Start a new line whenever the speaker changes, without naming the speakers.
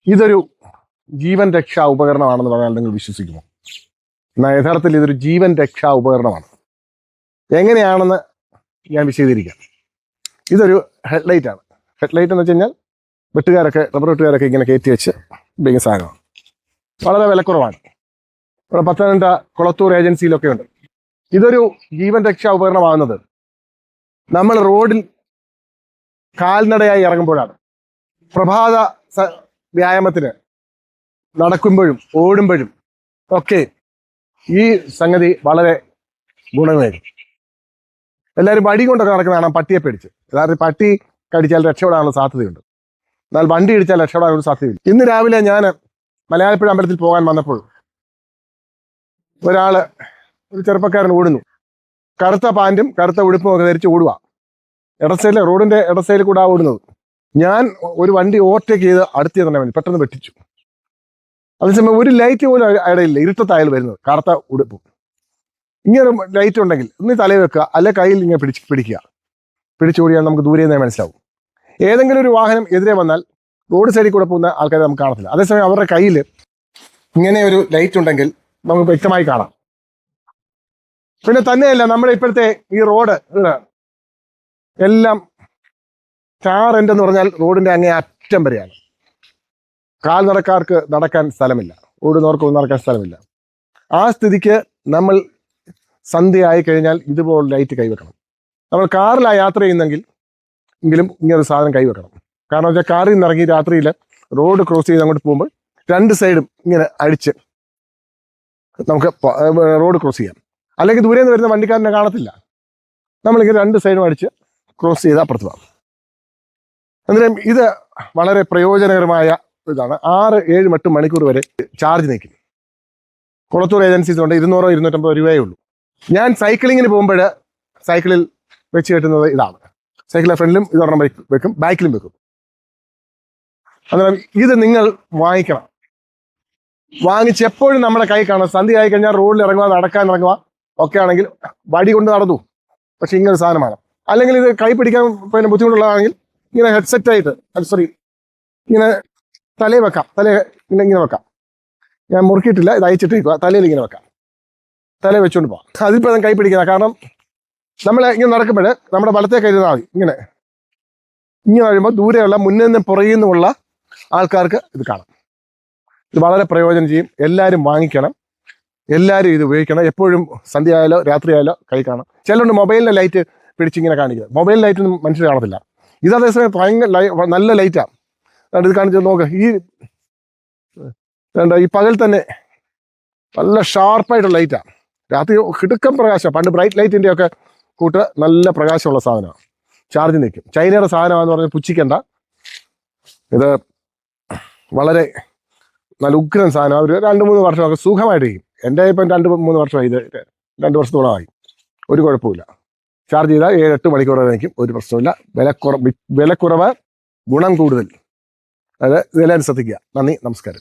ഇതൊരു ജീവൻ രക്ഷാ ഉപകരണമാണെന്ന് പറഞ്ഞാൽ നിങ്ങൾ വിശ്വസിക്കുമോ? എന്നാൽ യഥാർത്ഥത്തിൽ ഇതൊരു ജീവൻ രക്ഷാ ഉപകരണമാണ്. എങ്ങനെയാണെന്ന് ഞാൻ വിശദീകരിക്കാം. ഇതൊരു ഹെഡ്ലൈറ്റ് ആണ്. ഹെഡ്ലൈറ്റ് എന്ന് വെച്ച് കഴിഞ്ഞാൽ റബ്ബർ വെട്ടുകാരൊക്കെ ഇങ്ങനെ കയറ്റി വെച്ച് ഉപയോഗിക്കുന്ന സാധനമാണ്. വളരെ വിലക്കുറവാണ്. ഇവിടെ പത്തനംതിട്ട കുളത്തൂർ ഏജൻസിയിലൊക്കെ ഉണ്ട്. ഇതൊരു ജീവൻ രക്ഷാ ഉപകരണമാകുന്നത് നമ്മൾ റോഡിൽ കാൽനടയായി ഇറങ്ങുമ്പോഴാണ്. പ്രഭാത വ്യായാമത്തിന് നടക്കുമ്പോഴും ഓടുമ്പോഴും ഒക്കെ ഈ സംഗതി വളരെ ഗുണമായിരിക്കും. എല്ലാവരും വടി കൊണ്ടൊക്കെ നടക്കുന്ന കാണാം പട്ടിയെ പേടിച്ച്. യഥാർത്ഥത്തിൽ പട്ടി കടിച്ചാൽ രക്ഷപ്പെടാനുള്ള സാധ്യതയുണ്ട്. എന്നാൽ വണ്ടി ഇടിച്ചാൽ രക്ഷപ്പെടാനുള്ള സാധ്യതയില്ല. ഇന്ന് രാവിലെ ഞാൻ മലയാളപ്പുഴ അമ്പലത്തിൽ പോകാൻ വന്നപ്പോൾ ഒരു ചെറുപ്പക്കാരൻ ഓടുന്നു. കറുത്ത പാൻറ്റും കറുത്ത ഉടുപ്പും ഒക്കെ ധരിച്ച് ഓടുക. റോഡിന്റെ ഇടസൈഡിൽ കൂടെ ഓടുന്നത്. ഞാൻ ഒരു വണ്ടി ഓവർടേക്ക് ചെയ്ത് അടുത്ത് തന്നെ വേണ്ടി പെട്ടെന്ന് വെട്ടിച്ചു. അതേസമയം ഒരു ലൈറ്റ് പോലും ഇടയില്ല. ഇരുട്ടത്തായാലും വരുന്നത് കറുത്ത ഉടുപ്പും. ഇങ്ങനെ ലൈറ്റ് ഉണ്ടെങ്കിൽ ഒന്ന് തലയിൽ വെക്കുക, അല്ലെ കയ്യിൽ ഇങ്ങനെ പിടിച്ചോടിയാൽ നമുക്ക് ദൂരെ നിന്ന് മനസ്സിലാവും. ഏതെങ്കിലും ഒരു വാഹനം എതിരെ വന്നാൽ റോഡ് സൈഡിൽ കൂടെ പോകുന്ന ആൾക്കാരെ നമുക്ക് കാണത്തില്ല. അതേസമയം അവരുടെ കയ്യിൽ ഇങ്ങനെ ഒരു ലൈറ്റ് ഉണ്ടെങ്കിൽ നമുക്ക് വ്യക്തമായി കാണാം. പിന്നെ തന്നെയല്ല, നമ്മുടെ ഇപ്പോഴത്തെ ഈ റോഡ് എല്ലാം ടാർ എൻഡ് എന്ന് പറഞ്ഞാൽ റോഡിന്റെ അങ്ങേ അറ്റം വരെയാണ്. കാൽനടക്കാർക്ക് നടക്കാൻ സ്ഥലമില്ല, ഓടുന്നവർക്ക് നടക്കാൻ സ്ഥലമില്ല. ആ സ്ഥിതിക്ക് നമ്മൾ സന്ധ്യയായി കഴിഞ്ഞാൽ ഇതുപോലെ ലൈറ്റ് കൈവെക്കണം. നമ്മൾ കാറിലാണ് യാത്ര ചെയ്യുന്നെങ്കിലും ഇങ്ങനൊരു സാധനം കൈവെക്കണം. കാരണം വെച്ചാൽ കാറിൽ നിന്ന് ഇറങ്ങി രാത്രിയിൽ റോഡ് ക്രോസ് ചെയ്ത് അങ്ങോട്ട് പോകുമ്പോൾ രണ്ട് സൈഡും ഇങ്ങനെ അടിച്ച് നമുക്ക് റോഡ് ക്രോസ് ചെയ്യാം. അല്ലെങ്കിൽ ദൂരെ നിന്ന് വരുന്ന വണ്ടിക്കാരനെ കാണത്തില്ല. നമ്മളിങ്ങനെ രണ്ട് സൈഡും അടിച്ച് ക്രോസ് ചെയ്ത് അപ്പുറത്ത് പോകാം. അന്നേരം ഇത് വളരെ പ്രയോജനകരമായ ഇതാണ്. 6-7-8 മണിക്കൂർ വരെ ചാർജ് നിൽക്കും. കുളത്തൂർ ഏജൻസീസ് കൊണ്ട് 200-250 രൂപയേ ഉള്ളൂ. ഞാൻ സൈക്ലിങ്ങിന് പോകുമ്പോൾ സൈക്കിളിൽ വെച്ച് കെട്ടുന്നത് ഇതാണ്. സൈക്കിളിലെ ഫ്രണ്ടിലും ഇതൊരെണ്ണം വെക്കും, ബാക്കിലും വെക്കും. അന്നേരം ഇത് നിങ്ങൾ വാങ്ങിക്കണം. വാങ്ങിച്ച് എപ്പോഴും നമ്മുടെ കൈ കാണും. സന്ധ്യ ആയി കഴിഞ്ഞാൽ റോഡിൽ ഇറങ്ങുക, നടക്കാൻ ഇറങ്ങുക ഒക്കെ ആണെങ്കിൽ വടി കൊണ്ട് നടന്നു. പക്ഷെ ഇങ്ങനെ സാധനമാണ്. അല്ലെങ്കിൽ ഇത് കൈ പിടിക്കാൻ പിന്നെ ബുദ്ധിമുട്ടുള്ളതാണെങ്കിൽ ഇങ്ങനെ ഹെഡ്സെറ്റായിട്ട് ഇങ്ങനെ തലയിൽ വെക്കാം. ഇങ്ങനെ വെക്കാം. ഞാൻ മുറുക്കിയിട്ടില്ല, ഇത് അയച്ചിട്ടിരിക്കുക. തലയിൽ ഇങ്ങനെ വെക്കാം. തലയിൽ വെച്ചുകൊണ്ട് പോകാം. അതിപ്പോൾ കൈ പിടിക്കുന്ന കാരണം നമ്മൾ ഇങ്ങനെ നടക്കുമ്പോൾ നമ്മുടെ വലത്തെ കരുതാൽ മതി. ഇങ്ങനെ കഴിയുമ്പോൾ ദൂരെയുള്ള മുന്നിൽ നിന്നും പുറകിൽ നിന്നുമുള്ള ആൾക്കാർക്ക് ഇത് കാണാം. ഇത് വളരെ പ്രയോജനം ചെയ്യും. എല്ലാവരും വാങ്ങിക്കണം, എല്ലാവരും ഇത് ഉപയോഗിക്കണം. എപ്പോഴും സന്ധ്യ ആയാലോ രാത്രി ആയാലോ കൈ കാണാം. ചിലരുണ്ട് മൊബൈലിൻ്റെ ലൈറ്റ് പിടിച്ചിങ്ങനെ കാണിക്കുക. മൊബൈൽ ലൈറ്റൊന്നും മനുഷ്യർ കാണത്തില്ല. ഇത് അതേസമയം ഭയങ്കര നല്ല ലൈറ്റാണ്. ഇത് കാണിച്ച് നോക്ക്. ഈ പകൽ തന്നെ നല്ല ഷാർപ്പായിട്ടുള്ള ലൈറ്റാണ്. രാത്രി കിടുക്കം പ്രകാശം. പണ്ട് ബ്രൈറ്റ് ലൈറ്റിൻ്റെ ഒക്കെ കൂട്ട് നല്ല പ്രകാശമുള്ള സാധനമാണ്. ചാർജ് നിൽക്കും. ചൈനയുടെ സാധനമാണെന്ന് പറഞ്ഞ് പുച്ഛിക്കണ്ട. ഇത് വളരെ നല്ല ഉഗ്രൻ സാധനം. ഒരു 2-3 വർഷമൊക്കെ സുഖമായിട്ട് ചെയ്യും. എൻ്റെ ഇപ്പം 2-3 വർഷമായി. ഇത് 2 വർഷത്തോളമായി. ഒരു കുഴപ്പമില്ല. ചാർജ് ചെയ്താൽ 7-8 മണിക്കൂർ വരെ നിൽക്കും. ഒരു പ്രശ്നമില്ല. വിലക്കുറവ്, ഗുണം കൂടുതൽ. അത് ഇതെല്ലാവരും ശ്രദ്ധിക്കുക. നന്ദി, നമസ്കാരം.